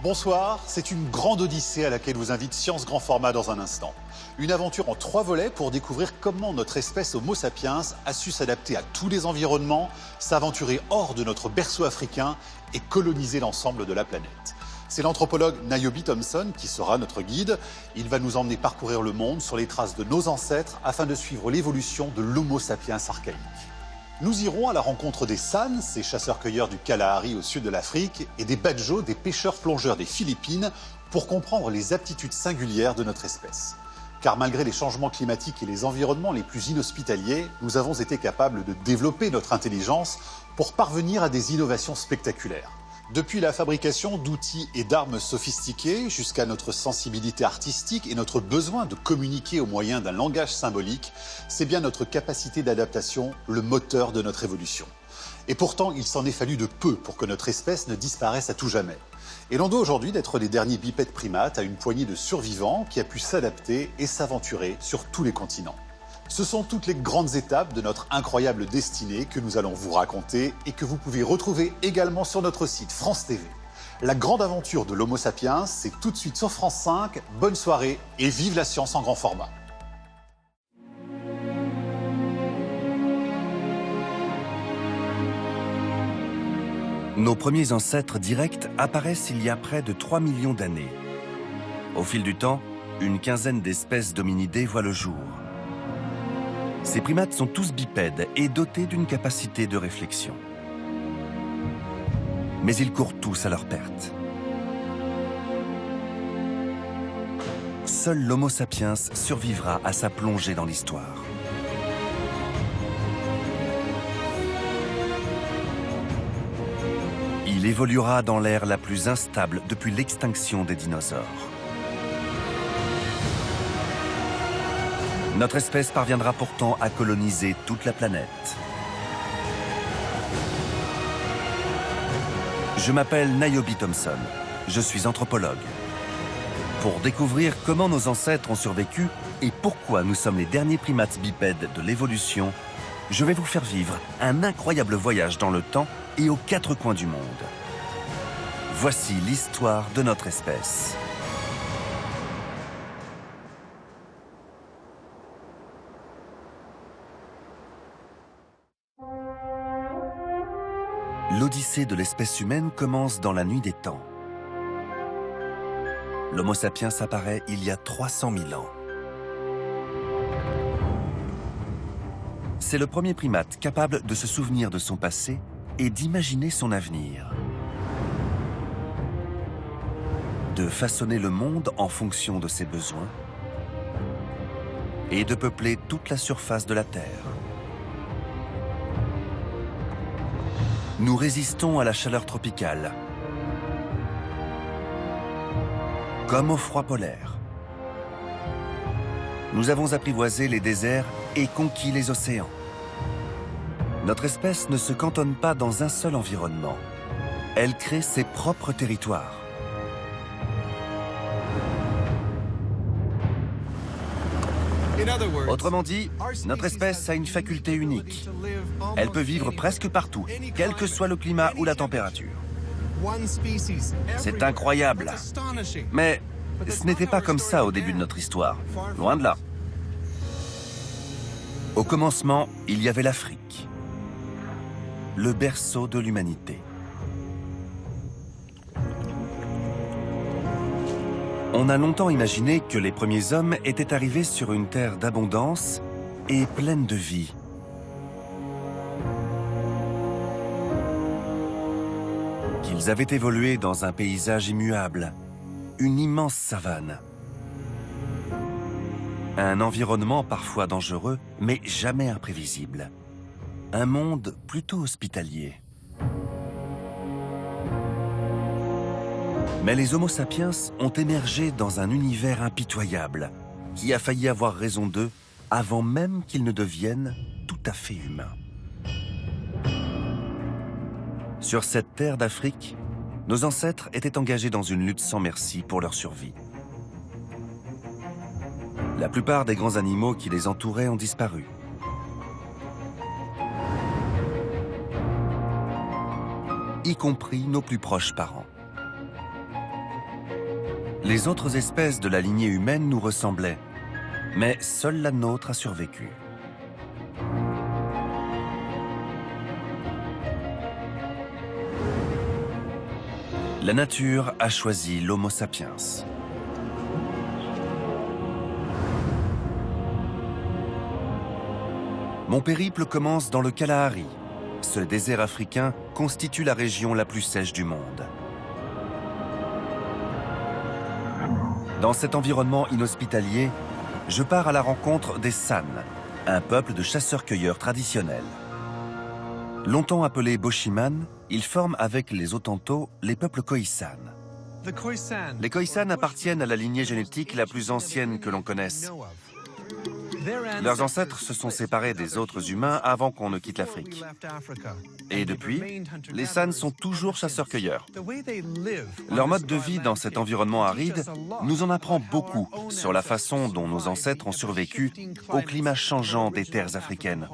Bonsoir, c'est une grande odyssée à laquelle vous invite Science Grand Format dans un instant. Une aventure en 3 volets pour découvrir comment notre espèce Homo sapiens a su s'adapter à tous les environnements, s'aventurer hors de notre berceau africain et coloniser l'ensemble de la planète. C'est l'anthropologue Niobe Thompson qui sera notre guide. Il va nous emmener parcourir le monde sur les traces de nos ancêtres afin de suivre l'évolution de l'Homo sapiens archaïque. Nous irons à la rencontre des San, ces chasseurs-cueilleurs du Kalahari au sud de l'Afrique, et des Badjo, des pêcheurs-plongeurs des Philippines, pour comprendre les aptitudes singulières de notre espèce. Car malgré les changements climatiques et les environnements les plus inhospitaliers, nous avons été capables de développer notre intelligence pour parvenir à des innovations spectaculaires. Depuis la fabrication d'outils et d'armes sophistiquées jusqu'à notre sensibilité artistique et notre besoin de communiquer au moyen d'un langage symbolique, c'est bien notre capacité d'adaptation le moteur de notre évolution. Et pourtant, il s'en est fallu de peu pour que notre espèce ne disparaisse à tout jamais. Et l'on doit aujourd'hui d'être les derniers bipèdes primates à une poignée de survivants qui a pu s'adapter et s'aventurer sur tous les continents. Ce sont toutes les grandes étapes de notre incroyable destinée que nous allons vous raconter et que vous pouvez retrouver également sur notre site France TV. La grande aventure de l'Homo sapiens, c'est tout de suite sur France 5. Bonne soirée et vive la science en grand format. Nos premiers ancêtres directs apparaissent il y a près de 3 millions d'années. Au fil du temps, une quinzaine d'espèces d'hominidés voient le jour. Ces primates sont tous bipèdes et dotés d'une capacité de réflexion. Mais ils courent tous à leur perte. Seul l'Homo sapiens survivra à sa plongée dans l'histoire. Il évoluera dans l'ère la plus instable depuis l'extinction des dinosaures. Notre espèce parviendra pourtant à coloniser toute la planète. Je m'appelle Niobe Thompson, je suis anthropologue. Pour découvrir comment nos ancêtres ont survécu et pourquoi nous sommes les derniers primates bipèdes de l'évolution, je vais vous faire vivre un incroyable voyage dans le temps et aux 4 coins du monde. Voici l'histoire de notre espèce. L'odyssée de l'espèce humaine commence dans la nuit des temps. L'Homo sapiens apparaît il y a 300 000 ans. C'est le premier primate capable de se souvenir de son passé et d'imaginer son avenir. De façonner le monde en fonction de ses besoins et de peupler toute la surface de la Terre. Nous résistons à la chaleur tropicale, comme au froid polaire. Nous avons apprivoisé les déserts et conquis les océans. Notre espèce ne se cantonne pas dans un seul environnement. Elle crée ses propres territoires. Autrement dit, notre espèce a une faculté unique. Elle peut vivre presque partout, quel que soit le climat ou la température. C'est incroyable. Mais ce n'était pas comme ça au début de notre histoire. Loin de là. Au commencement, il y avait l'Afrique, le berceau de l'humanité. On a longtemps imaginé que les premiers hommes étaient arrivés sur une terre d'abondance et pleine de vie. Qu'ils avaient évolué dans un paysage immuable, une immense savane. Un environnement parfois dangereux, mais jamais imprévisible. Un monde plutôt hospitalier. Mais les Homo sapiens ont émergé dans un univers impitoyable qui a failli avoir raison d'eux avant même qu'ils ne deviennent tout à fait humains. Sur cette terre d'Afrique, nos ancêtres étaient engagés dans une lutte sans merci pour leur survie. La plupart des grands animaux qui les entouraient ont disparu. Y compris nos plus proches parents. Les autres espèces de la lignée humaine nous ressemblaient, mais seule la nôtre a survécu. La nature a choisi l'Homo sapiens. Mon périple commence dans le Kalahari. Ce désert africain constitue la région la plus sèche du monde. Dans cet environnement inhospitalier, je pars à la rencontre des San, un peuple de chasseurs-cueilleurs traditionnels. Longtemps appelés Boshiman, ils forment avec les Otanto les peuples Khoisan. Les Khoisan appartiennent à la lignée génétique la plus ancienne que l'on connaisse. Leurs ancêtres se sont séparés des autres humains avant qu'on ne quitte l'Afrique. Et depuis, les San sont toujours chasseurs-cueilleurs. Leur mode de vie dans cet environnement aride nous en apprend beaucoup sur la façon dont nos ancêtres ont survécu au climat changeant des terres africaines.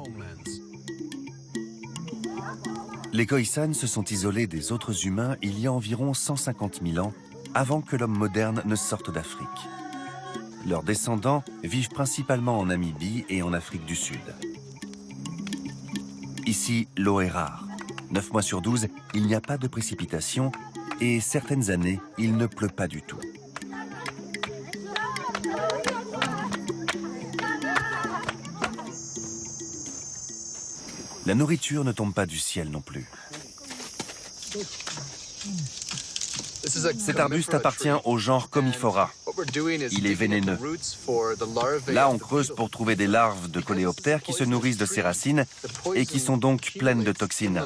Les Khoisan se sont isolés des autres humains il y a environ 150 000 ans, avant que l'homme moderne ne sorte d'Afrique. Leurs descendants vivent principalement en Namibie et en Afrique du Sud. Ici, l'eau est rare. 9 mois sur 12, il n'y a pas de précipitations et certaines années, il ne pleut pas du tout. La nourriture ne tombe pas du ciel non plus. Cet arbuste appartient au genre Commiphora. Il est vénéneux. Là, on creuse pour trouver des larves de coléoptères qui se nourrissent de ces racines et qui sont donc pleines de toxines.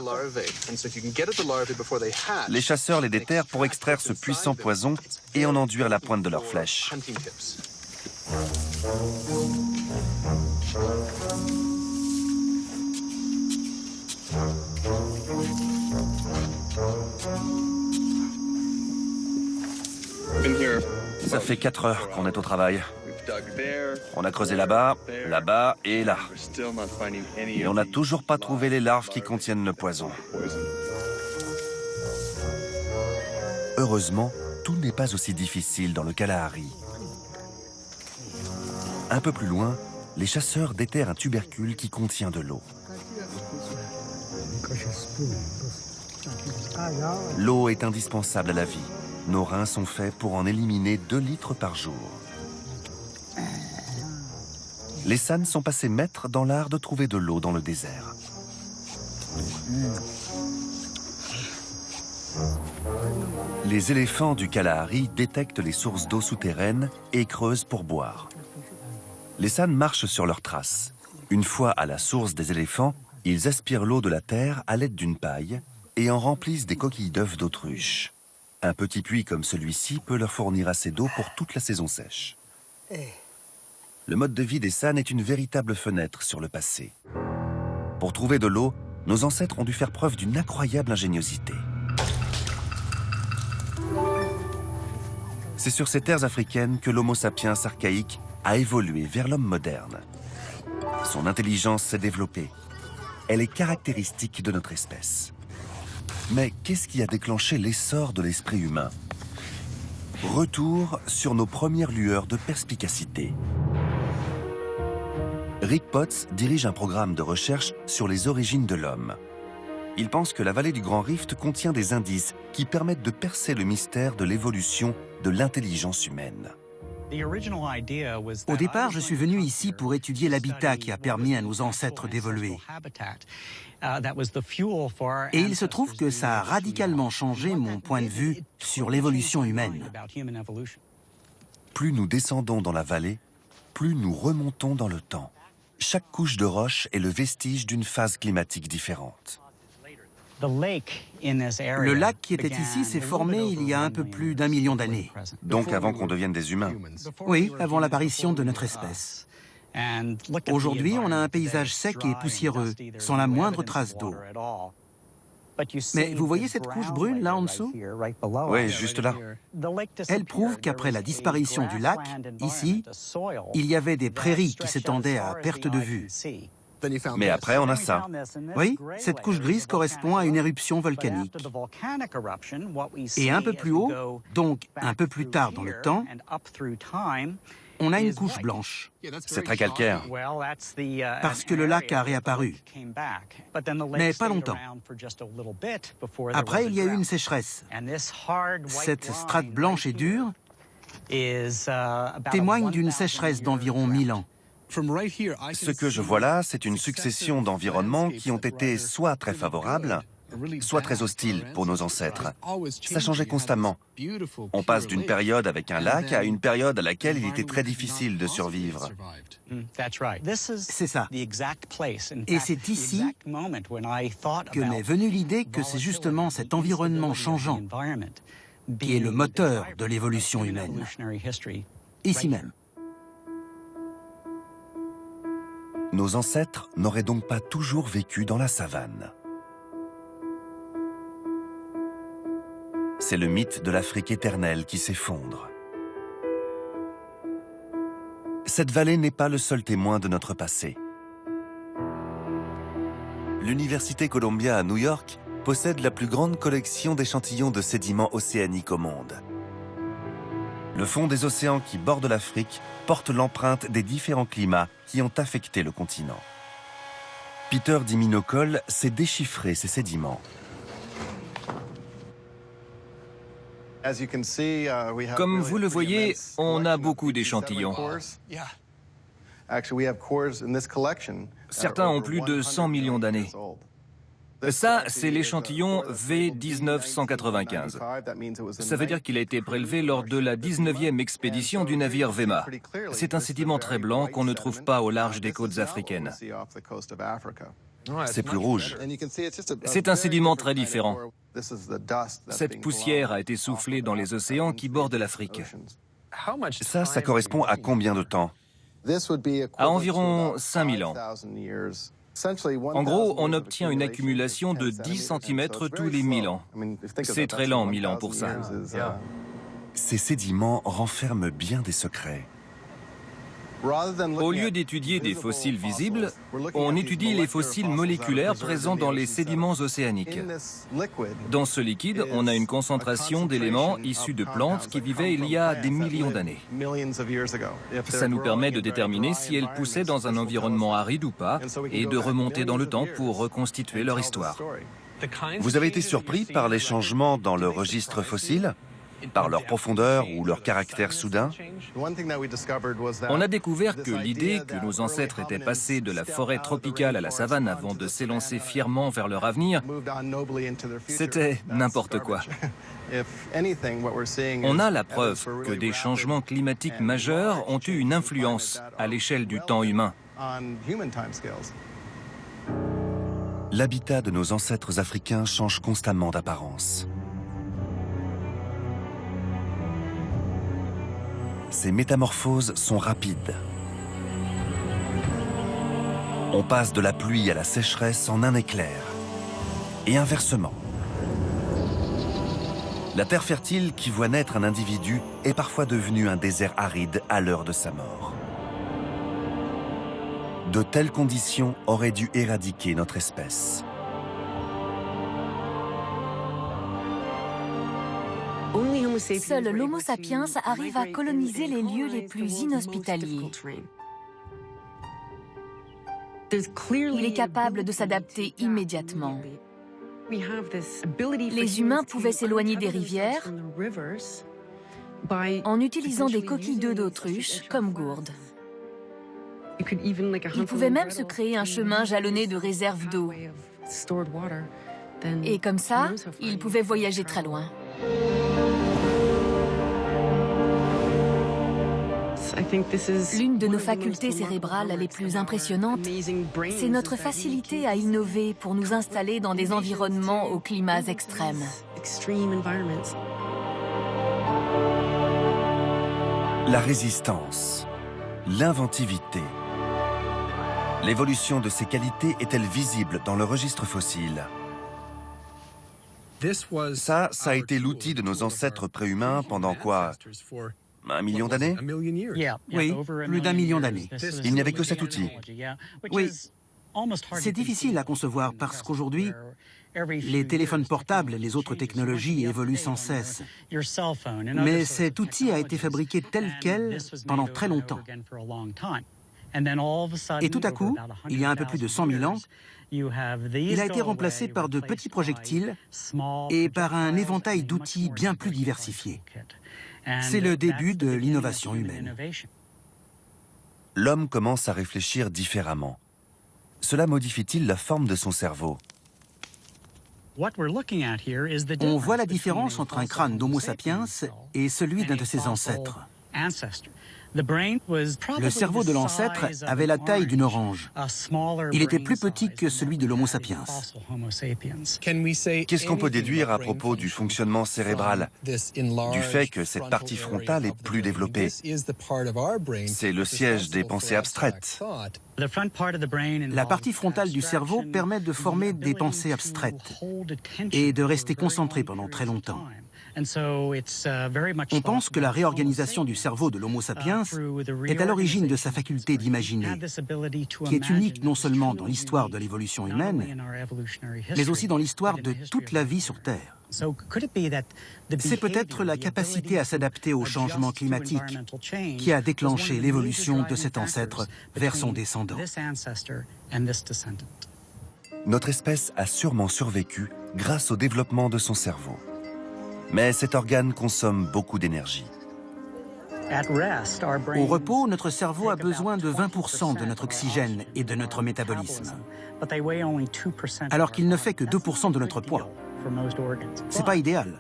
Les chasseurs les déterrent pour extraire ce puissant poison et en enduire la pointe de leurs flèches. Ça fait 4 heures qu'on est au travail. On a creusé là-bas, là-bas et là. Et on n'a toujours pas trouvé les larves qui contiennent le poison. Heureusement, tout n'est pas aussi difficile dans le Kalahari. Un peu plus loin, les chasseurs déterrent un tubercule qui contient de l'eau. L'eau est indispensable à la vie. Nos reins sont faits pour en éliminer 2 litres par jour. Les San sont passés maîtres dans l'art de trouver de l'eau dans le désert. Les éléphants du Kalahari détectent les sources d'eau souterraines et creusent pour boire. Les San marchent sur leurs traces. Une fois à la source des éléphants, ils aspirent l'eau de la terre à l'aide d'une paille et en remplissent des coquilles d'œufs d'autruche. Un petit puits comme celui-ci peut leur fournir assez d'eau pour toute la saison sèche. Le mode de vie des San est une véritable fenêtre sur le passé. Pour trouver de l'eau, nos ancêtres ont dû faire preuve d'une incroyable ingéniosité. C'est sur ces terres africaines que l'Homo sapiens archaïque a évolué vers l'homme moderne. Son intelligence s'est développée. Elle est caractéristique de notre espèce. Mais qu'est-ce qui a déclenché l'essor de l'esprit humain? Retour sur nos premières lueurs de perspicacité. Rick Potts dirige un programme de recherche sur les origines de l'homme. Il pense que la vallée du Grand Rift contient des indices qui permettent de percer le mystère de l'évolution de l'intelligence humaine. Au départ, je suis venu ici pour étudier l'habitat qui a permis à nos ancêtres d'évoluer. Et il se trouve que ça a radicalement changé mon point de vue sur l'évolution humaine. Plus nous descendons dans la vallée, plus nous remontons dans le temps. Chaque couche de roche est le vestige d'une phase climatique différente. Le lac qui était ici s'est formé il y a un peu plus d'1 million d'années. Donc avant qu'on devienne des humains. Oui, avant l'apparition de notre espèce. Aujourd'hui, on a un paysage sec et poussiéreux, sans la moindre trace d'eau. Mais vous voyez cette couche brune là en dessous? Oui, juste là. Elle prouve qu'après la disparition du lac, ici, il y avait des prairies qui s'étendaient à perte de vue. Mais après, on a ça. Oui, cette couche grise correspond à une éruption volcanique. Et un peu plus haut, donc un peu plus tard dans le temps, on a une couche blanche. C'est très calcaire. Parce que le lac a réapparu. Mais pas longtemps. Après, il y a eu une sécheresse. Cette strate blanche et dure témoigne d'une sécheresse d'environ 1000 ans. Ce que je vois là, c'est une succession d'environnements qui ont été soit très favorables, soit très hostiles pour nos ancêtres. Ça changeait constamment. On passe d'une période avec un lac à une période à laquelle il était très difficile de survivre. C'est ça. Et c'est ici que m'est venue l'idée que c'est justement cet environnement changeant qui est le moteur de l'évolution humaine. Ici même. Nos ancêtres n'auraient donc pas toujours vécu dans la savane. C'est le mythe de l'Afrique éternelle qui s'effondre. Cette vallée n'est pas le seul témoin de notre passé. L'Université Columbia à New York possède la plus grande collection d'échantillons de sédiments océaniques au monde. Le fond des océans qui bordent l'Afrique porte l'empreinte des différents climats qui ont affecté le continent. Peter Diminokol sait déchiffrer ces sédiments. Comme vous le voyez, on a beaucoup d'échantillons. Certains ont plus de 100 millions d'années. Ça, c'est l'échantillon V1995. Ça veut dire qu'il a été prélevé lors de la 19e expédition du navire Vema. C'est un sédiment très blanc qu'on ne trouve pas au large des côtes africaines. C'est plus rouge. C'est un sédiment très différent. Cette poussière a été soufflée dans les océans qui bordent l'Afrique. Ça correspond à combien de temps? À environ 5000 ans. En gros, on obtient une accumulation de 10 cm tous les 1000 ans. C'est très lent, 1000 ans pour ça. Ces sédiments renferment bien des secrets. Au lieu d'étudier des fossiles visibles, on étudie les fossiles moléculaires présents dans les sédiments océaniques. Dans ce liquide, on a une concentration d'éléments issus de plantes qui vivaient il y a des millions d'années. Ça nous permet de déterminer si elles poussaient dans un environnement aride ou pas et de remonter dans le temps pour reconstituer leur histoire. Vous avez été surpris par les changements dans le registre fossile? Par leur profondeur ou leur caractère soudain? On a découvert que l'idée que nos ancêtres étaient passés de la forêt tropicale à la savane avant de s'élancer fièrement vers leur avenir, c'était n'importe quoi. On a la preuve que des changements climatiques majeurs ont eu une influence à l'échelle du temps humain. L'habitat de nos ancêtres africains change constamment d'apparence. Ces métamorphoses sont rapides. On passe de la pluie à la sécheresse en un éclair. Et inversement. La terre fertile qui voit naître un individu est parfois devenue un désert aride à l'heure de sa mort. De telles conditions auraient dû éradiquer notre espèce. Seul l'Homo sapiens arrive à coloniser les lieux les plus inhospitaliers. Il est capable de s'adapter immédiatement. Les humains pouvaient s'éloigner des rivières en utilisant des coquilles d'œufs d'autruche comme gourdes. Ils pouvaient même se créer un chemin jalonné de réserves d'eau. Et comme ça, ils pouvaient voyager très loin. L'une de nos facultés cérébrales les plus impressionnantes, c'est notre facilité à innover pour nous installer dans des environnements aux climats extrêmes. La résistance, l'inventivité. L'évolution de ces qualités est-elle visible dans le registre fossile? Ça a été l'outil de nos ancêtres préhumains pendant quoi? 1 million d'années? Oui, plus d'1 million d'années. Il n'y avait que cet outil. Oui, C'est difficile à concevoir parce qu'aujourd'hui, les téléphones portables et les autres technologies évoluent sans cesse. Mais cet outil a été fabriqué tel quel pendant très longtemps. Et tout à coup, il y a un peu plus de 100 000 ans, il a été remplacé par de petits projectiles et par un éventail d'outils bien plus diversifiés. C'est le début de l'innovation humaine. L'homme commence à réfléchir différemment. Cela modifie-t-il la forme de son cerveau? On voit la différence entre un crâne d'Homo sapiens et celui d'un de ses ancêtres. Le cerveau de l'ancêtre avait la taille d'une orange. Il était plus petit que celui de l'Homo sapiens. Qu'est-ce qu'on peut déduire à propos du fonctionnement cérébral, du fait que cette partie frontale est plus développée? C'est le siège des pensées abstraites. La partie frontale du cerveau permet de former des pensées abstraites et de rester concentré pendant très longtemps. On pense que la réorganisation du cerveau de l'Homo sapiens est à l'origine de sa faculté d'imaginer, qui est unique non seulement dans l'histoire de l'évolution humaine, mais aussi dans l'histoire de toute la vie sur Terre. C'est peut-être la capacité à s'adapter au changement climatique qui a déclenché l'évolution de cet ancêtre vers son descendant. Notre espèce a sûrement survécu grâce au développement de son cerveau. Mais cet organe consomme beaucoup d'énergie. Au repos, notre cerveau a besoin de 20% de notre oxygène et de notre métabolisme, alors qu'il ne fait que 2% de notre poids. C'est pas idéal.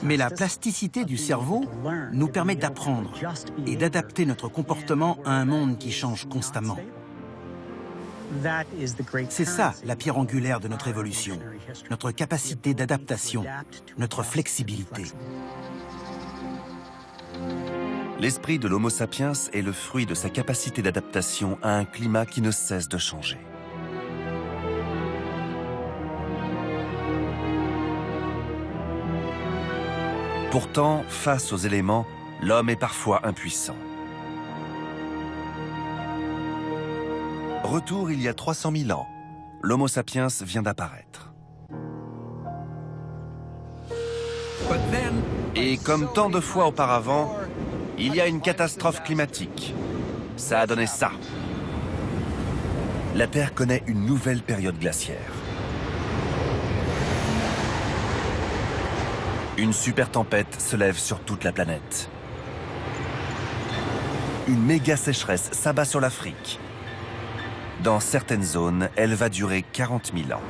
Mais la plasticité du cerveau nous permet d'apprendre et d'adapter notre comportement à un monde qui change constamment. C'est ça la pierre angulaire de notre évolution, notre capacité d'adaptation, notre flexibilité. L'esprit de l'Homo sapiens est le fruit de sa capacité d'adaptation à un climat qui ne cesse de changer. Pourtant, face aux éléments, l'homme est parfois impuissant. Retour il y a 300 000 ans, l'Homo sapiens vient d'apparaître. Et comme tant de fois auparavant, il y a une catastrophe climatique. Ça a donné ça. La Terre connaît une nouvelle période glaciaire. Une super tempête se lève sur toute la planète. Une méga sécheresse s'abat sur l'Afrique. Dans certaines zones, elle va durer 40 000 ans.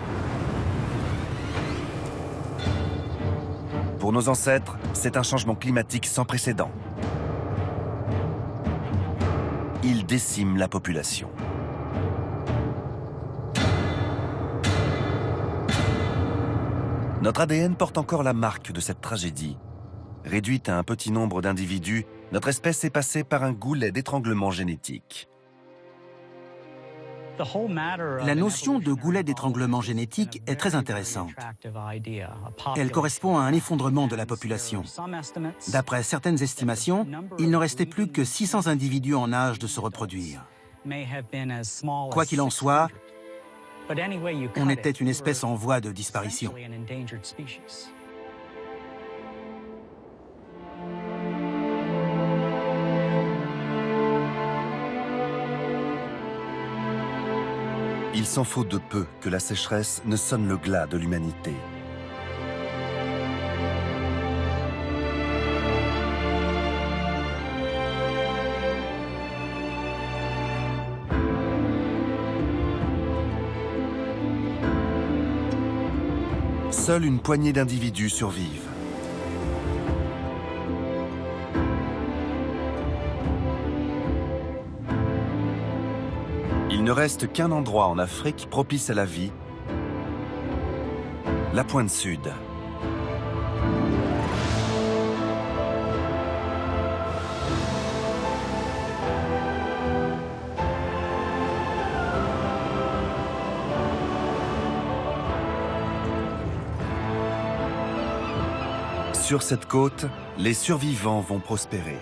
Pour nos ancêtres, c'est un changement climatique sans précédent. Il décime la population. Notre ADN porte encore la marque de cette tragédie. Réduite à un petit nombre d'individus, notre espèce est passée par un goulet d'étranglement génétique. La notion de goulet d'étranglement génétique est très intéressante. Elle correspond à un effondrement de la population. D'après certaines estimations, il ne restait plus que 600 individus en âge de se reproduire. Quoi qu'il en soit, on était une espèce en voie de disparition. Il s'en faut de peu que la sécheresse ne sonne le glas de l'humanité. Seule une poignée d'individus survivent. Il ne reste qu'un endroit en Afrique propice à la vie, la pointe sud. Sur cette côte, les survivants vont prospérer.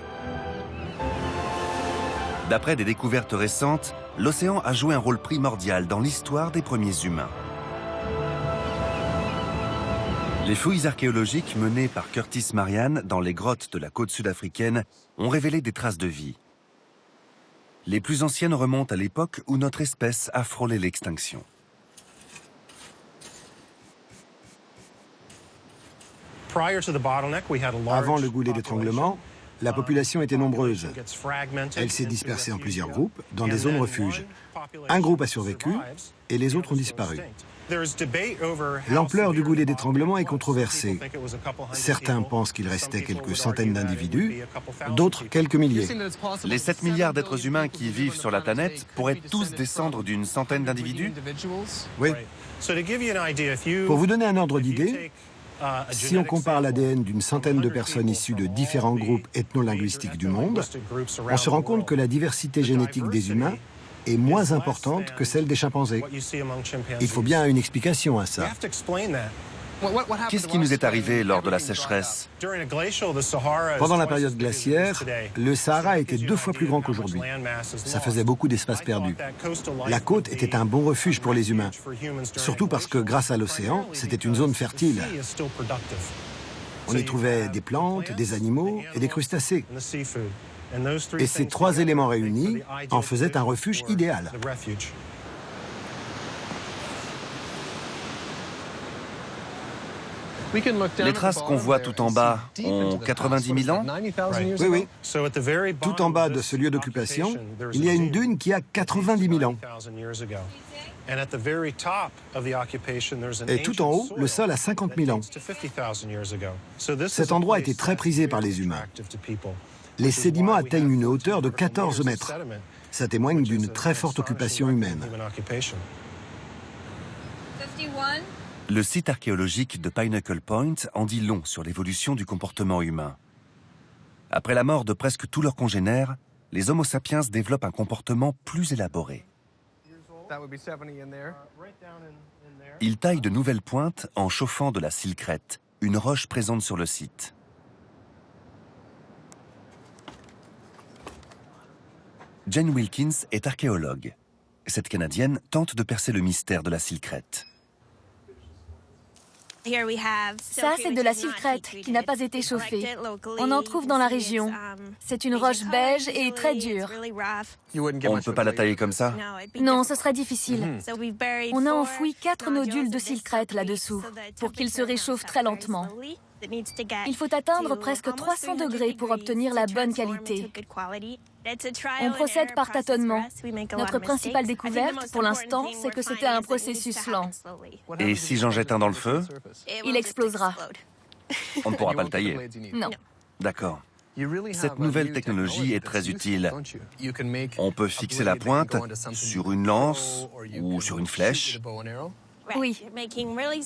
D'après des découvertes récentes, l'océan a joué un rôle primordial dans l'histoire des premiers humains. Les fouilles archéologiques menées par Curtis Marian dans les grottes de la côte sud-africaine ont révélé des traces de vie. Les plus anciennes remontent à l'époque où notre espèce a frôlé l'extinction. Avant le goulet d'étranglement, la population était nombreuse. Elle s'est dispersée en plusieurs groupes, dans des zones refuges. Un groupe a survécu et les autres ont disparu. L'ampleur du goulet d'étranglement est controversée. Certains pensent qu'il restait quelques centaines d'individus, d'autres quelques milliers. Les 7 milliards d'êtres humains qui vivent sur la planète pourraient tous descendre d'une centaine d'individus? Oui. Pour vous donner un ordre d'idée, si on compare l'ADN d'une centaine de personnes issues de différents groupes ethno-linguistiques du monde, on se rend compte que la diversité génétique des humains est moins importante que celle des chimpanzés. Il faut bien une explication à ça. Qu'est-ce qui nous est arrivé lors de la sécheresse? Pendant la période glaciaire, le Sahara était 2 fois plus grand qu'aujourd'hui. Ça faisait beaucoup d'espace perdu. La côte était un bon refuge pour les humains, surtout parce que grâce à l'océan, c'était une zone fertile. On y trouvait des plantes, des animaux et des crustacés. Et ces 3 éléments réunis en faisaient un refuge idéal. Les traces qu'on voit tout en bas ont 90 000 ans? Oui, oui. Tout en bas de ce lieu d'occupation, il y a une dune qui a 90 000 ans. Et tout en haut, le sol a 50 000 ans. Cet endroit était très prisé par les humains. Les sédiments atteignent une hauteur de 14 mètres. Ça témoigne d'une très forte occupation humaine. Le site archéologique de Pinnacle Point en dit long sur l'évolution du comportement humain. Après la mort de presque tous leurs congénères, les Homo sapiens développent un comportement plus élaboré. Ils taillent de nouvelles pointes en chauffant de la silcrète, une roche présente sur le site. Jane Wilkins est archéologue. Cette Canadienne tente de percer le mystère de la silcrète. Ça, c'est de la silcrète qui n'a pas été chauffée. On en trouve dans la région. C'est une roche beige et très dure. On ne peut pas la tailler comme ça? Non, ce serait difficile. On a enfoui 4 nodules de silcrète là-dessous pour qu'ils se réchauffent très lentement. Il faut atteindre presque 300 degrés pour obtenir la bonne qualité. On procède par tâtonnement. Notre principale découverte, pour l'instant, c'est que c'était un processus lent. Et si j'en jette un dans le feu? Il explosera. On ne pourra pas le tailler. Non. D'accord. Cette nouvelle technologie est très utile. On peut fixer la pointe sur une lance ou sur une flèche. Oui.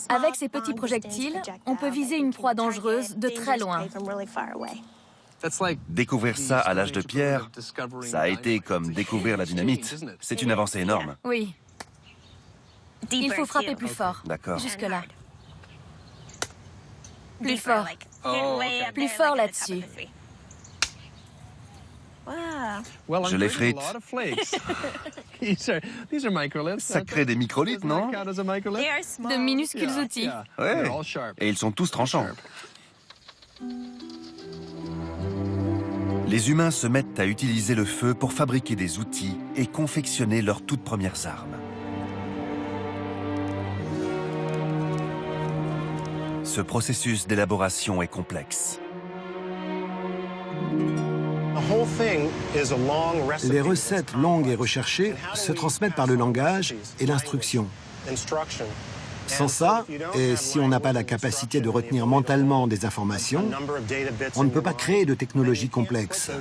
Avec ces petits projectiles, on peut viser une proie dangereuse de très loin. Découvrir ça à l'âge de pierre, ça a été comme découvrir la dynamite. C'est une avancée énorme. Oui. Il faut frapper plus fort. D'accord. Jusque-là. Plus fort. Plus fort là-dessus. Je l'effrite. Ça crée des microlithes, non? De minuscules outils. Ouais. Et ils sont tous tranchants. Les humains se mettent à utiliser le feu pour fabriquer des outils et confectionner leurs toutes premières armes. Ce processus d'élaboration est complexe. Les recettes longues et recherchées se transmettent par le langage et l'instruction. Sans ça, et si on n'a pas la capacité de retenir mentalement des informations, on ne peut pas créer de technologies complexes.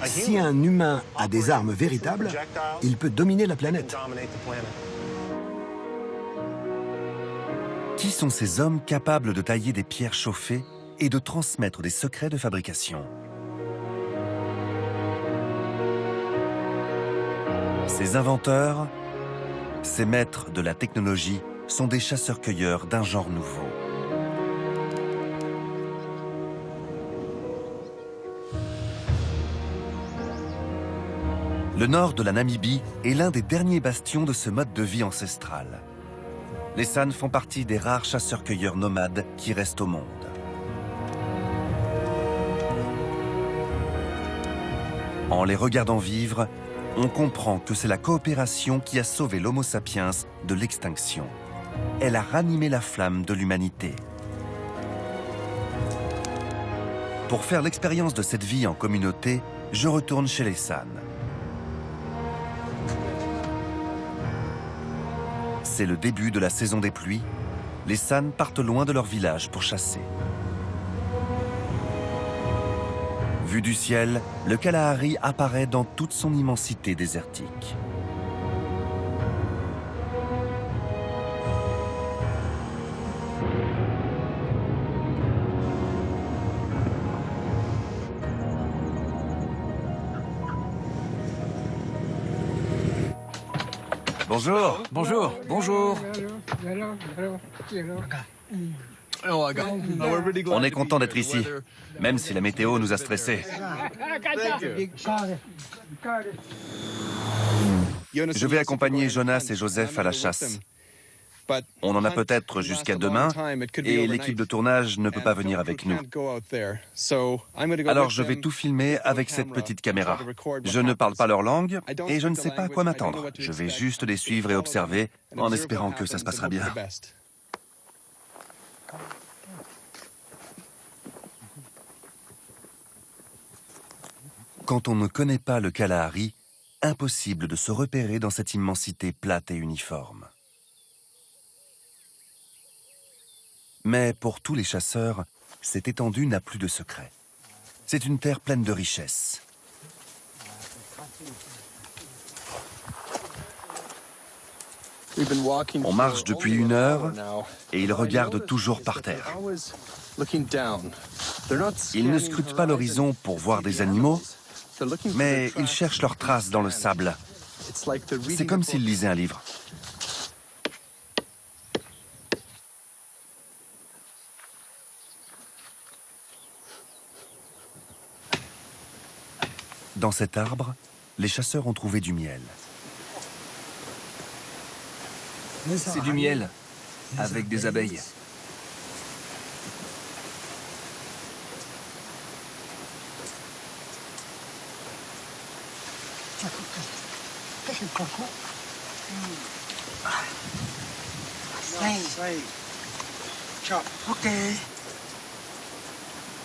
Si un humain a des armes véritables, il peut dominer la planète. Qui sont ces hommes capables de tailler des pierres chauffées et de transmettre des secrets de fabrication? Ces inventeurs, ces maîtres de la technologie, sont des chasseurs-cueilleurs d'un genre nouveau. Le nord de la Namibie est l'un des derniers bastions de ce mode de vie ancestral. Les San font partie des rares chasseurs-cueilleurs nomades qui restent au monde. En les regardant vivre, on comprend que c'est la coopération qui a sauvé l'Homo sapiens de l'extinction. Elle a ranimé la flamme de l'humanité. Pour faire l'expérience de cette vie en communauté, je retourne chez les San. C'est le début de la saison des pluies. Les San partent loin de leur village pour chasser. Vu du ciel, le Kalahari apparaît dans toute son immensité désertique. Bonjour. Bonjour. Bonjour. On est content d'être ici, même si la météo nous a stressés. Je vais accompagner Jonas et Joseph à la chasse. On en a peut-être jusqu'à demain et l'équipe de tournage ne peut pas venir avec nous. Alors je vais tout filmer avec cette petite caméra. Je ne parle pas leur langue et je ne sais pas à quoi m'attendre. Je vais juste les suivre et observer en espérant que ça se passera bien. Quand on ne connaît pas le Kalahari, impossible de se repérer dans cette immensité plate et uniforme. Mais pour tous les chasseurs, cette étendue n'a plus de secret. C'est une terre pleine de richesses. On marche depuis 1 heure et ils regardent toujours par terre. Ils ne scrutent pas l'horizon pour voir des animaux, mais ils cherchent leurs traces dans le sable. C'est comme s'ils lisaient un livre. Dans cet arbre, les chasseurs ont trouvé du miel. C'est du miel, avec des abeilles.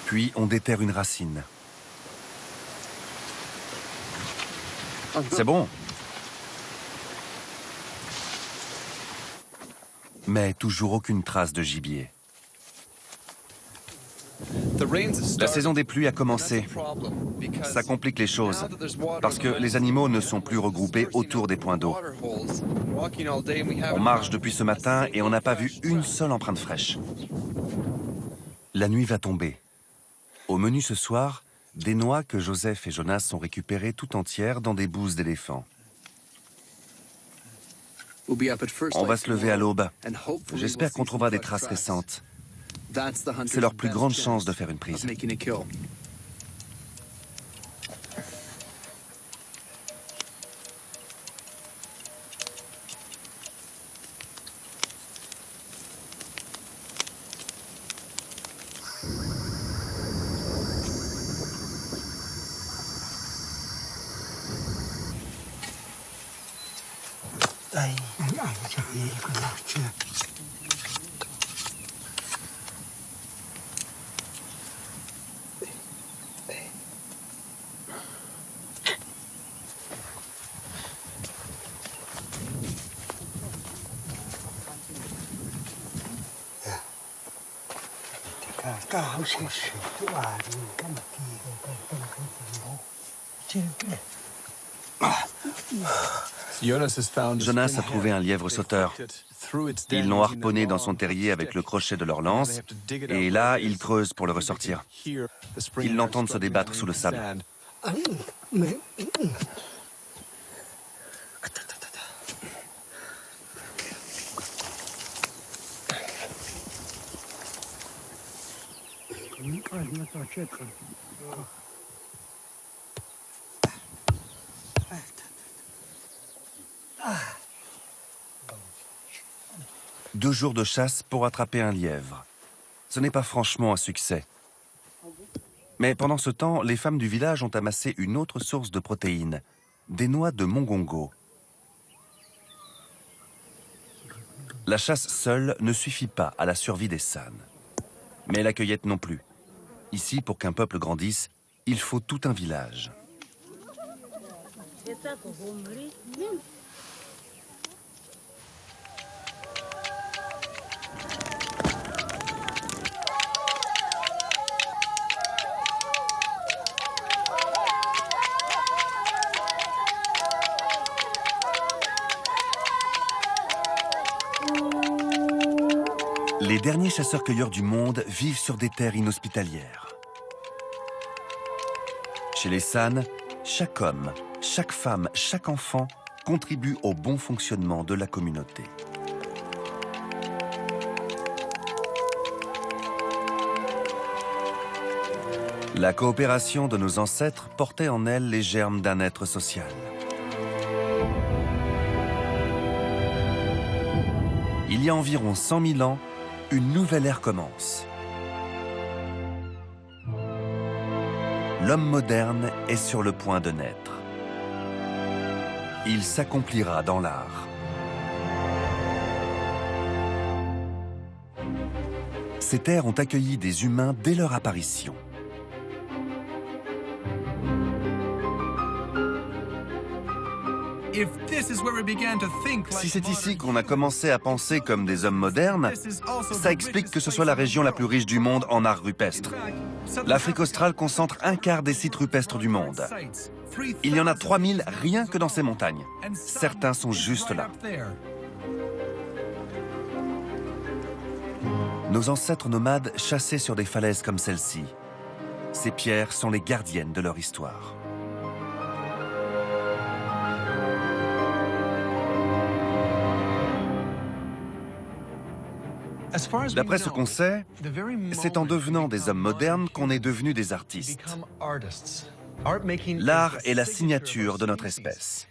Puis on déterre une racine. C'est bon. Mais toujours aucune trace de gibier. La saison des pluies a commencé. Ça complique les choses, parce que les animaux ne sont plus regroupés autour des points d'eau. On marche depuis ce matin et on n'a pas vu une seule empreinte fraîche. La nuit va tomber. Au menu ce soir, des noix que Joseph et Jonas ont récupérées tout entières dans des bouses d'éléphant. On va se lever à l'aube. J'espère qu'on trouvera des traces récentes. C'est leur plus grande chance de faire une prise. Jonas a trouvé un lièvre sauteur. Ils l'ont harponné dans son terrier avec le crochet de leur lance, et là, ils creusent pour le ressortir. Ils l'entendent se débattre sous le sable. 2 jours de chasse pour attraper un lièvre. Ce n'est pas franchement un succès. Mais pendant ce temps, les femmes du village ont amassé une autre source de protéines, des noix de mongongo. La chasse seule ne suffit pas à la survie des San. Mais la cueillette non plus. Ici, pour qu'un peuple grandisse, il faut tout un village. Les derniers chasseurs-cueilleurs du monde vivent sur des terres inhospitalières. Chez les San, chaque homme, chaque femme, chaque enfant contribue au bon fonctionnement de la communauté. La coopération de nos ancêtres portait en elle les germes d'un être social. Il y a environ 100 000 ans, une nouvelle ère commence. L'homme moderne est sur le point de naître. Il s'accomplira dans l'art. Ces terres ont accueilli des humains dès leur apparition. Si c'est ici qu'on a commencé à penser comme des hommes modernes, ça explique que ce soit la région la plus riche du monde en art rupestre. L'Afrique australe concentre un quart des sites rupestres du monde. Il y en a 3000 rien que dans ces montagnes. Certains sont juste là. Nos ancêtres nomades chassaient sur des falaises comme celle-ci. Ces pierres sont les gardiennes de leur histoire. D'après ce qu'on sait, c'est en devenant des hommes modernes qu'on est devenus des artistes. L'art est la signature de notre espèce.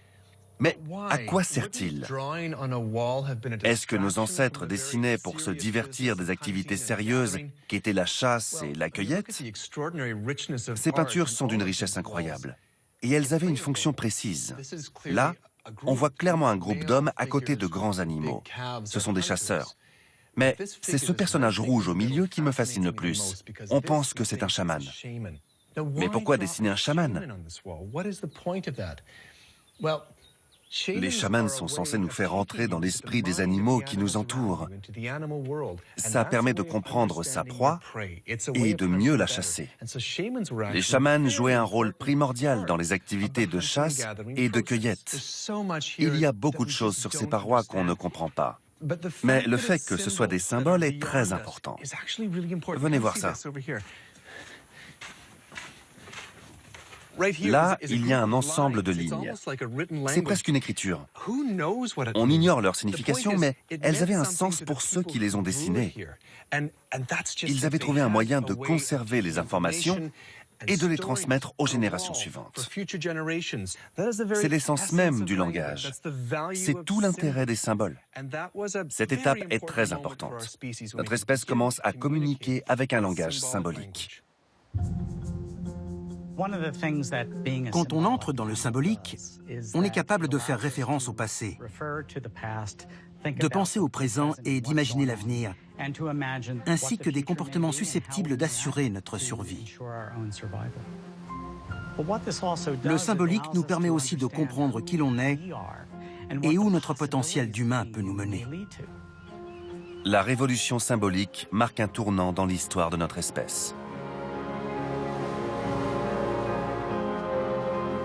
Mais à quoi sert-il? Est-ce que nos ancêtres dessinaient pour se divertir des activités sérieuses qu'étaient la chasse et la cueillette? Ces peintures sont d'une richesse incroyable. Et elles avaient une fonction précise. Là, on voit clairement un groupe d'hommes à côté de grands animaux. Ce sont des chasseurs. Mais c'est ce personnage rouge au milieu qui me fascine le plus. On pense que c'est un chaman. Mais pourquoi dessiner un chaman? Les chamans sont censés nous faire entrer dans l'esprit des animaux qui nous entourent. Ça permet de comprendre sa proie et de mieux la chasser. Les chamans jouaient un rôle primordial dans les activités de chasse et de cueillette. Il y a beaucoup de choses sur ces parois qu'on ne comprend pas. Mais le fait que ce soit des symboles est très important. Venez voir ça. Là, il y a un ensemble de lignes. C'est presque une écriture. On ignore leur signification, mais elles avaient un sens pour ceux qui les ont dessinées. Ils avaient trouvé un moyen de conserver les informations et de les transmettre aux générations suivantes. C'est l'essence même du langage. C'est tout l'intérêt des symboles. Cette étape est très importante. Notre espèce commence à communiquer avec un langage symbolique. Quand on entre dans le symbolique, on est capable de faire référence au passé, de penser au présent et d'imaginer l'avenir, ainsi que des comportements susceptibles d'assurer notre survie. Le symbolique nous permet aussi de comprendre qui l'on est et où notre potentiel d'humain peut nous mener. La révolution symbolique marque un tournant dans l'histoire de notre espèce.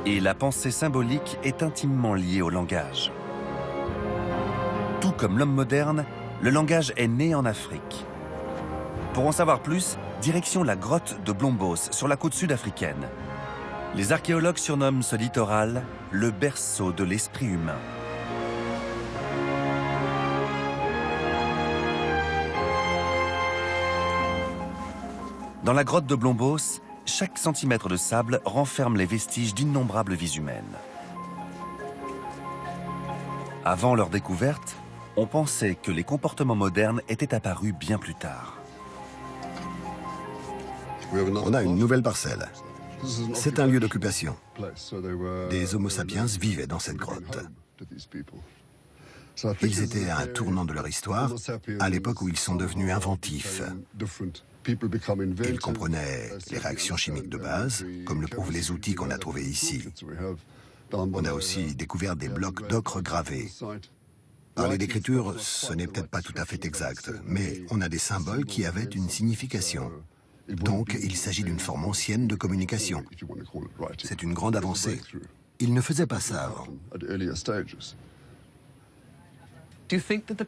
Et la pensée symbolique est intimement liée au langage. Tout comme l'homme moderne, le langage est né en Afrique. Pour en savoir plus, direction la grotte de Blombos, sur la côte sud-africaine. Les archéologues surnomment ce littoral le berceau de l'esprit humain. Dans la grotte de Blombos, chaque centimètre de sable renferme les vestiges d'innombrables vies humaines. Avant leur découverte, on pensait que les comportements modernes étaient apparus bien plus tard. On a une nouvelle parcelle. C'est un lieu d'occupation. Des Homo sapiens vivaient dans cette grotte. Ils étaient à un tournant de leur histoire, à l'époque où ils sont devenus inventifs. Ils comprenaient les réactions chimiques de base, comme le prouvent les outils qu'on a trouvés ici. On a aussi découvert des blocs d'ocre gravés. Parler d'écriture, ce n'est peut-être pas tout à fait exact, mais on a des symboles qui avaient une signification. Donc, il s'agit d'une forme ancienne de communication. C'est une grande avancée. Ils ne faisaient pas ça avant.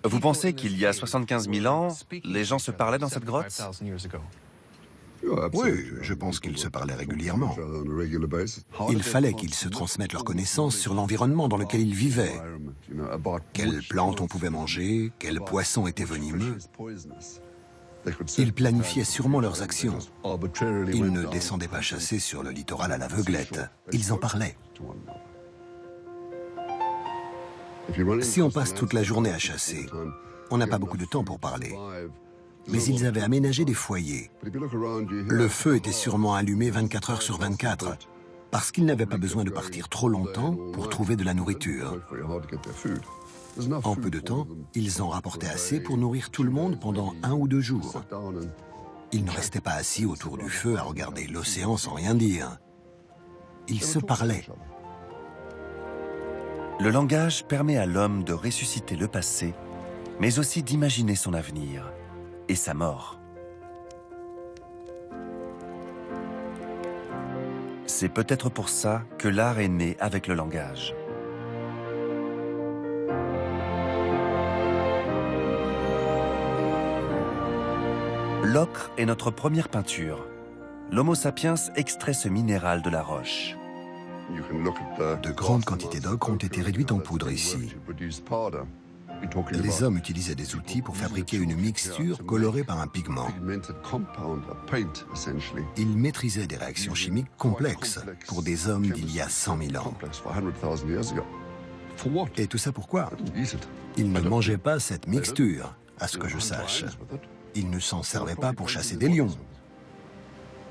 Vous pensez qu'il y a 75 000 ans, les gens se parlaient dans cette grotte? Oui, je pense qu'ils se parlaient régulièrement. Il fallait qu'ils se transmettent leurs connaissances sur l'environnement dans lequel ils vivaient. Quelles plantes on pouvait manger, quels poissons étaient venimeux. Ils planifiaient sûrement leurs actions. Ils ne descendaient pas chasser sur le littoral à l'aveuglette. Ils en parlaient. Si on passe toute la journée à chasser, on n'a pas beaucoup de temps pour parler. Mais ils avaient aménagé des foyers. Le feu était sûrement allumé 24 heures sur 24, parce qu'ils n'avaient pas besoin de partir trop longtemps pour trouver de la nourriture. En peu de temps, ils en rapportaient assez pour nourrir tout le monde pendant 1 ou 2 jours. Ils ne restaient pas assis autour du feu à regarder l'océan sans rien dire. Ils se parlaient. Le langage permet à l'homme de ressusciter le passé, mais aussi d'imaginer son avenir et sa mort. C'est peut-être pour ça que l'art est né avec le langage. L'ocre est notre première peinture. L'Homo sapiens extrait ce minéral de la roche. De grandes quantités d'ocre ont été réduites en poudre ici. Les hommes utilisaient des outils pour fabriquer une mixture colorée par un pigment. Ils maîtrisaient des réactions chimiques complexes pour des hommes d'il y a 100 000 ans. Et tout ça pourquoi? Ils ne mangeaient pas cette mixture, à ce que je sache. Ils ne s'en servaient pas pour chasser des lions.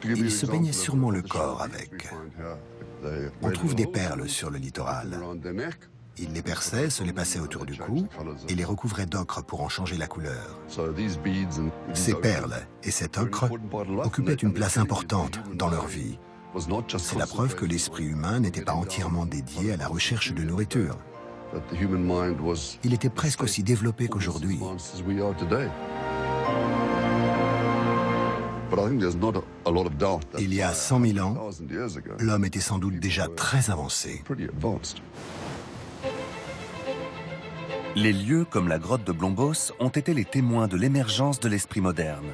Ils se peignaient sûrement le corps avec. On trouve des perles sur le littoral. Ils les perçaient, se les passaient autour du cou et les recouvraient d'ocre pour en changer la couleur. Ces perles et cet ocre occupaient une place importante dans leur vie. C'est la preuve que l'esprit humain n'était pas entièrement dédié à la recherche de nourriture. Il était presque aussi développé qu'aujourd'hui. Il y a 100 000 ans, l'homme était sans doute déjà très avancé. Les lieux comme la grotte de Blombos ont été les témoins de l'émergence de l'esprit moderne.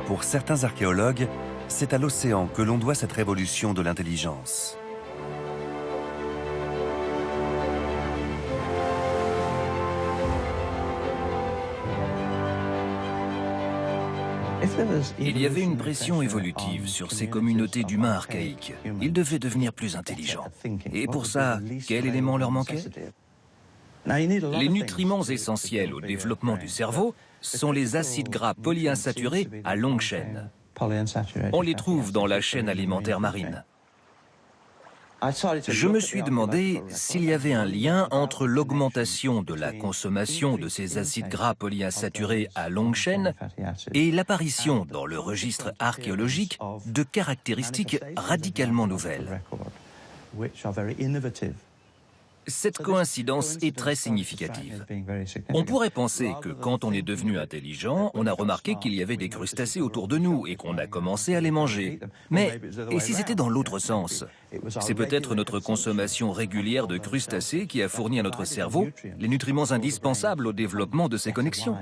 Pour certains archéologues, c'est à l'océan que l'on doit cette révolution de l'intelligence. Il y avait une pression évolutive sur ces communautés d'humains archaïques. Ils devaient devenir plus intelligents. Et pour ça, quel élément leur manquait? Les nutriments essentiels au développement du cerveau sont les acides gras polyinsaturés à longue chaîne. On les trouve dans la chaîne alimentaire marine. Je me suis demandé s'il y avait un lien entre l'augmentation de la consommation de ces acides gras polyinsaturés à longue chaîne et l'apparition dans le registre archéologique de caractéristiques radicalement nouvelles. Cette coïncidence est très significative. On pourrait penser que quand on est devenu intelligent, on a remarqué qu'il y avait des crustacés autour de nous et qu'on a commencé à les manger. Mais et si c'était dans l'autre sens? C'est peut-être notre consommation régulière de crustacés qui a fourni à notre cerveau les nutriments indispensables au développement de ces connexions.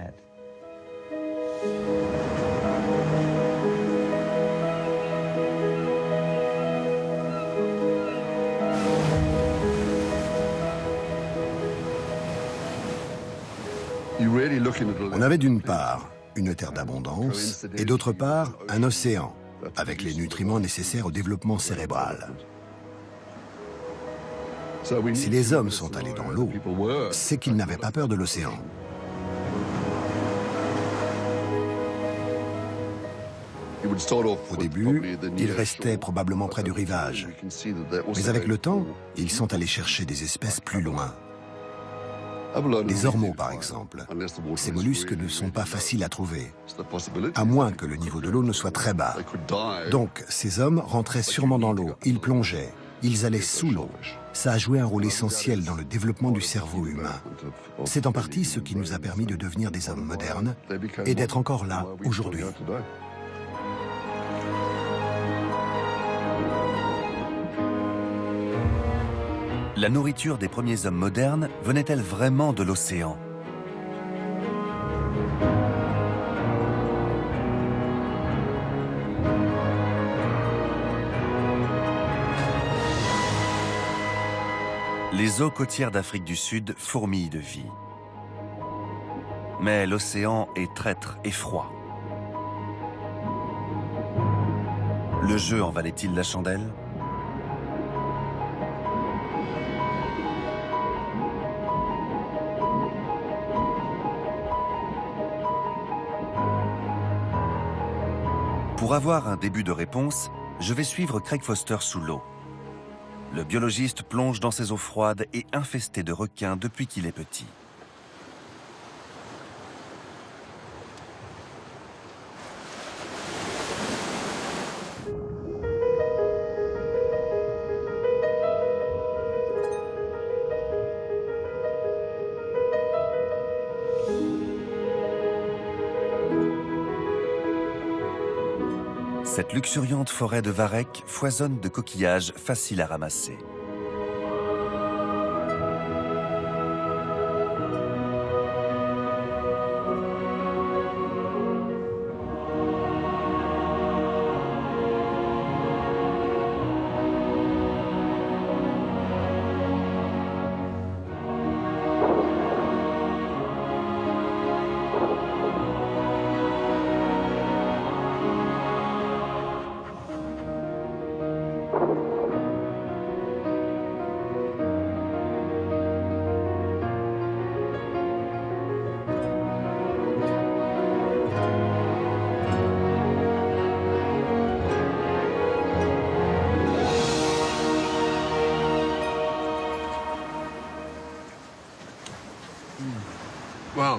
On avait d'une part une terre d'abondance et d'autre part un océan. avec les nutriments nécessaires au développement cérébral. Si les hommes sont allés dans l'eau, c'est qu'ils n'avaient pas peur de l'océan. Au début, ils restaient probablement près du rivage. Mais avec le temps, ils sont allés chercher des espèces plus loin. Les ormeaux, par exemple. Ces mollusques ne sont pas faciles à trouver, à moins que le niveau de l'eau ne soit très bas. Donc, ces hommes rentraient sûrement dans l'eau, ils plongeaient, ils allaient sous l'eau. Ça a joué un rôle essentiel dans le développement du cerveau humain. C'est en partie ce qui nous a permis de devenir des hommes modernes et d'être encore là aujourd'hui. La nourriture des premiers hommes modernes venait-elle vraiment de l'océan? Les eaux côtières d'Afrique du Sud fourmillent de vie. Mais l'océan est traître et froid. Le jeu en valait-il la chandelle? Pour avoir un début de réponse, je vais suivre Craig Foster sous l'eau. Le biologiste plonge dans ces eaux froides et infestées de requins depuis qu'il est petit. Cette luxuriante forêt de varech foisonne de coquillages faciles à ramasser.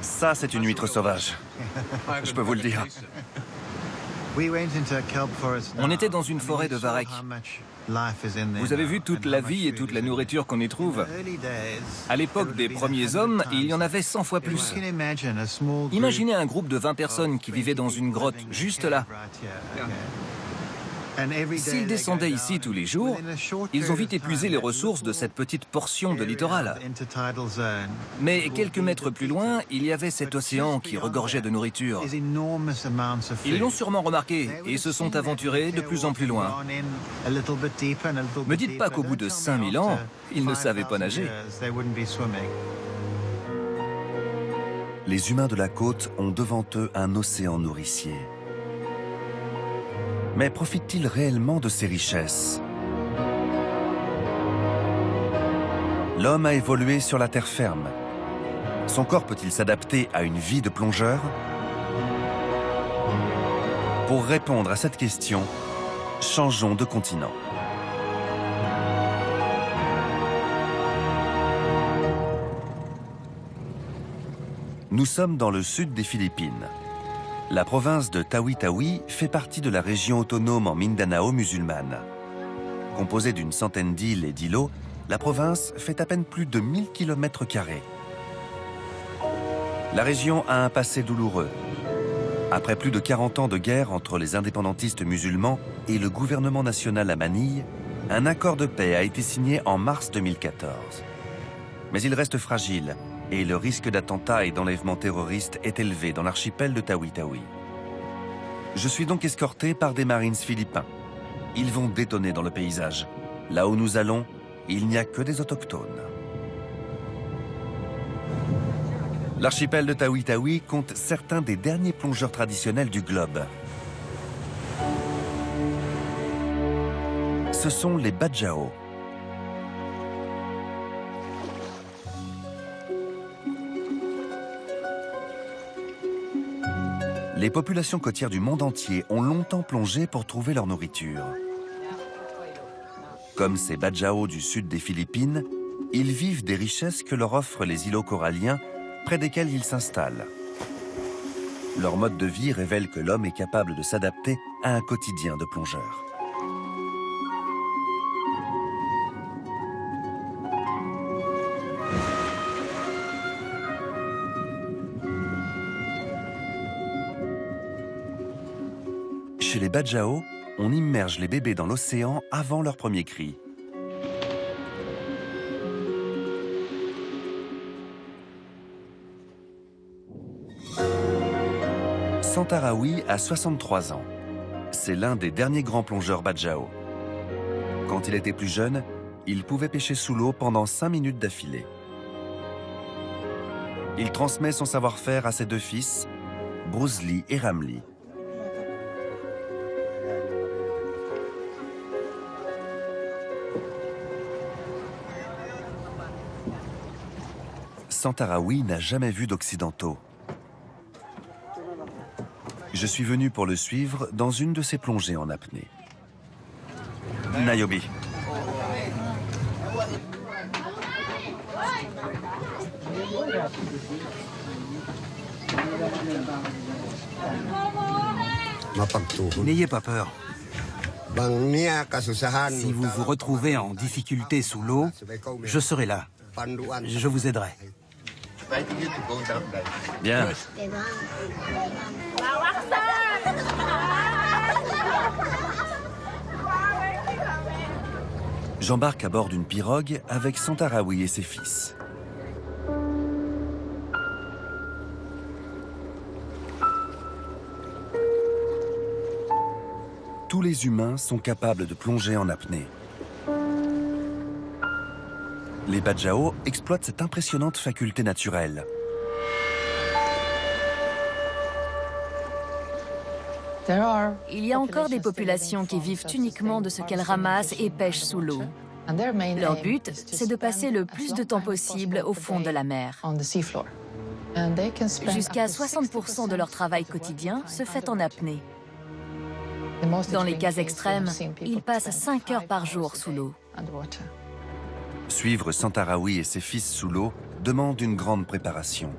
Ça, c'est une huître sauvage. Je peux vous le dire. On était dans une forêt de varech. Vous avez vu toute la vie et toute la nourriture qu'on y trouve. À l'époque des premiers hommes, il y en avait 100 fois plus. Imaginez un groupe de 20 personnes qui vivaient dans une grotte juste là. S'ils descendaient ici tous les jours, ils ont vite épuisé les ressources de cette petite portion de littoral. Mais quelques mètres plus loin, il y avait cet océan qui regorgeait de nourriture. Ils l'ont sûrement remarqué et se sont aventurés de plus en plus loin. Me dites pas qu'au bout de 5000 ans, ils ne savaient pas nager. Les humains de la côte ont devant eux un océan nourricier. Mais profitent-ils réellement de ces richesses? L'homme a évolué sur la terre ferme. Son corps peut-il s'adapter à une vie de plongeur? Pour répondre à cette question, changeons de continent. Nous sommes dans le sud des Philippines. La province de Tawi-Tawi fait partie de la région autonome en Mindanao musulmane. Composée d'une centaine d'îles et d'îlots, la province fait à peine plus de 1000 km². La région a un passé douloureux. Après plus de 40 ans de guerre entre les indépendantistes musulmans et le gouvernement national à Manille, un accord de paix a été signé en mars 2014. Mais il reste fragile et le risque d'attentats et d'enlèvements terroristes est élevé dans l'archipel de Tawi-Tawi. Je suis donc escorté par des Marines philippins. Ils vont détonner dans le paysage. Là où nous allons, il n'y a que des autochtones. L'archipel de Tawi-Tawi compte certains des derniers plongeurs traditionnels du globe. Ce sont les Bajau. Les populations côtières du monde entier ont longtemps plongé pour trouver leur nourriture. Comme ces Bajau du sud des Philippines, ils vivent des richesses que leur offrent les îlots coralliens près desquels ils s'installent. Leur mode de vie révèle que l'homme est capable de s'adapter à un quotidien de plongeur. Chez les Bajau, on immerge les bébés dans l'océan avant leur premier cri. Santarawi a 63 ans. C'est l'un des derniers grands plongeurs Bajau. Quand il était plus jeune, il pouvait pêcher sous l'eau pendant 5 minutes d'affilée. Il transmet son savoir-faire à ses 2 fils, Bruce Lee et Ramli. Santarawi n'a jamais vu d'occidentaux. Je suis venu pour le suivre dans une de ses plongées en apnée. Niobe. N'ayez pas peur. Si vous vous retrouvez en difficulté sous l'eau, je serai là. Je vous aiderai. Bien. J'embarque à bord d'une pirogue avec Santarawi et ses fils. Tous les humains sont capables de plonger en apnée. Les Bajau exploitent cette impressionnante faculté naturelle. Il y a encore des populations qui vivent uniquement de ce qu'elles ramassent et pêchent sous l'eau. Leur but, c'est de passer le plus de temps possible au fond de la mer. Jusqu'à 60% de leur travail quotidien se fait en apnée. Dans les cas extrêmes, ils passent 5 heures par jour sous l'eau. Suivre Santarawi et ses fils sous l'eau demande une grande préparation.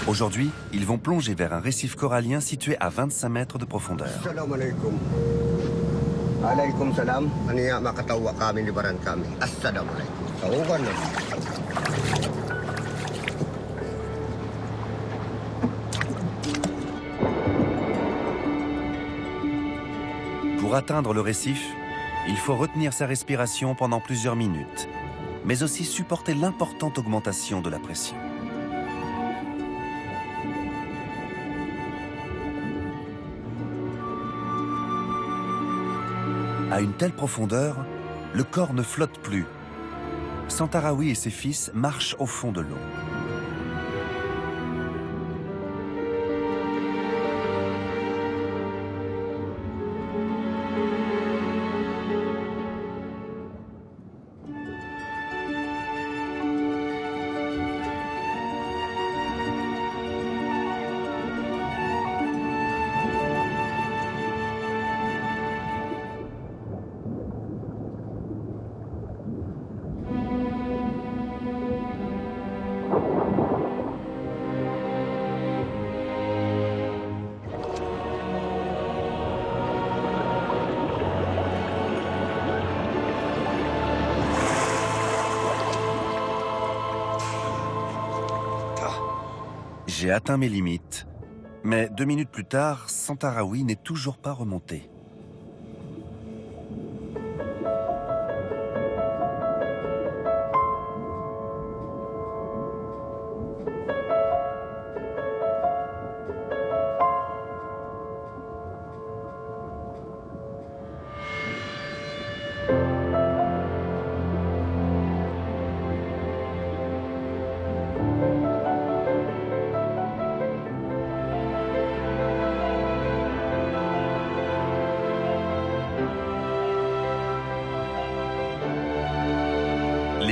Aujourd'hui, ils vont plonger vers un récif corallien situé à 25 mètres de profondeur. Pour atteindre le récif, il faut retenir sa respiration pendant plusieurs minutes, mais aussi supporter l'importante augmentation de la pression. À une telle profondeur, le corps ne flotte plus. Santarawi et ses fils marchent au fond de l'eau. J'ai atteint mes limites, mais 2 minutes plus tard, Santarawi n'est toujours pas remonté.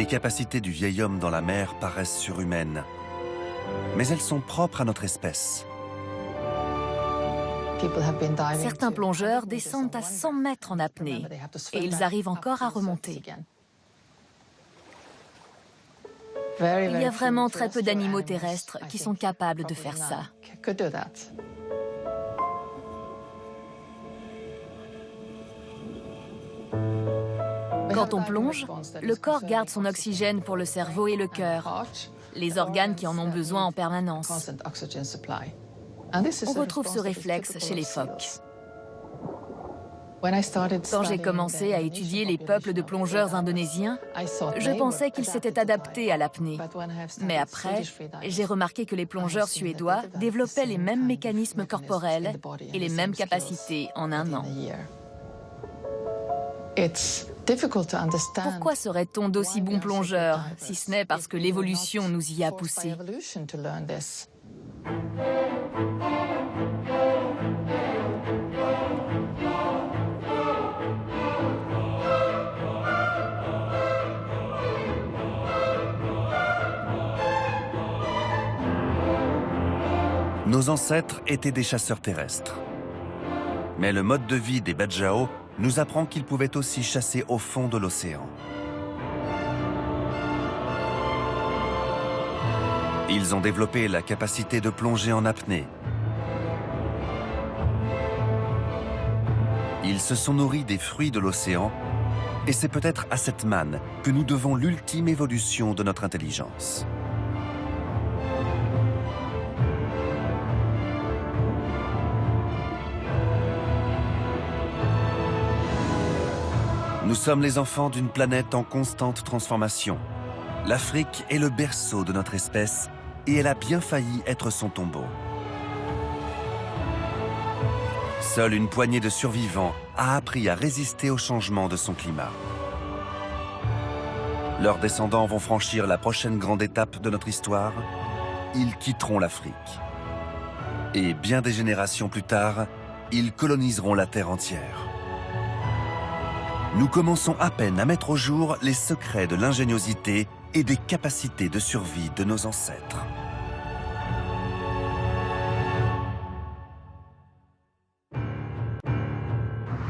capacités du vieil homme dans la mer paraissent surhumaines, mais elles sont propres à notre espèce. Certains plongeurs descendent à 100 mètres en apnée et ils arrivent encore à remonter. Il y a vraiment très peu d'animaux terrestres qui sont capables de faire ça. Quand on plonge, le corps garde son oxygène pour le cerveau et le cœur, les organes qui en ont besoin en permanence. On retrouve ce réflexe chez les phoques. Quand j'ai commencé à étudier les peuples de plongeurs indonésiens, je pensais qu'ils s'étaient adaptés à l'apnée. Mais après, j'ai remarqué que les plongeurs suédois développaient les mêmes mécanismes corporels et les mêmes capacités en un an. Pourquoi serait-on d'aussi bons plongeurs, si ce n'est parce que l'évolution nous y a poussés? Nos ancêtres étaient des chasseurs terrestres. Mais le mode de vie des Bajau nous apprend qu'ils pouvaient aussi chasser au fond de l'océan. Ils ont développé la capacité de plonger en apnée. Ils se sont nourris des fruits de l'océan et c'est peut-être à cette manne que nous devons l'ultime évolution de notre intelligence. Nous sommes les enfants d'une planète en constante transformation. L'Afrique est le berceau de notre espèce et elle a bien failli être son tombeau. Seule une poignée de survivants a appris à résister au changement de son climat. Leurs descendants vont franchir la prochaine grande étape de notre histoire. Ils quitteront l'Afrique. Et bien des générations plus tard, ils coloniseront la Terre entière. Nous commençons à peine à mettre au jour les secrets de l'ingéniosité et des capacités de survie de nos ancêtres.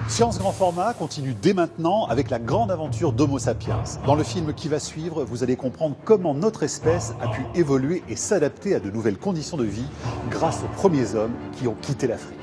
Science Grand Format continue dès maintenant avec la grande aventure d'Homo sapiens. Dans le film qui va suivre, vous allez comprendre comment notre espèce a pu évoluer et s'adapter à de nouvelles conditions de vie grâce aux premiers hommes qui ont quitté l'Afrique.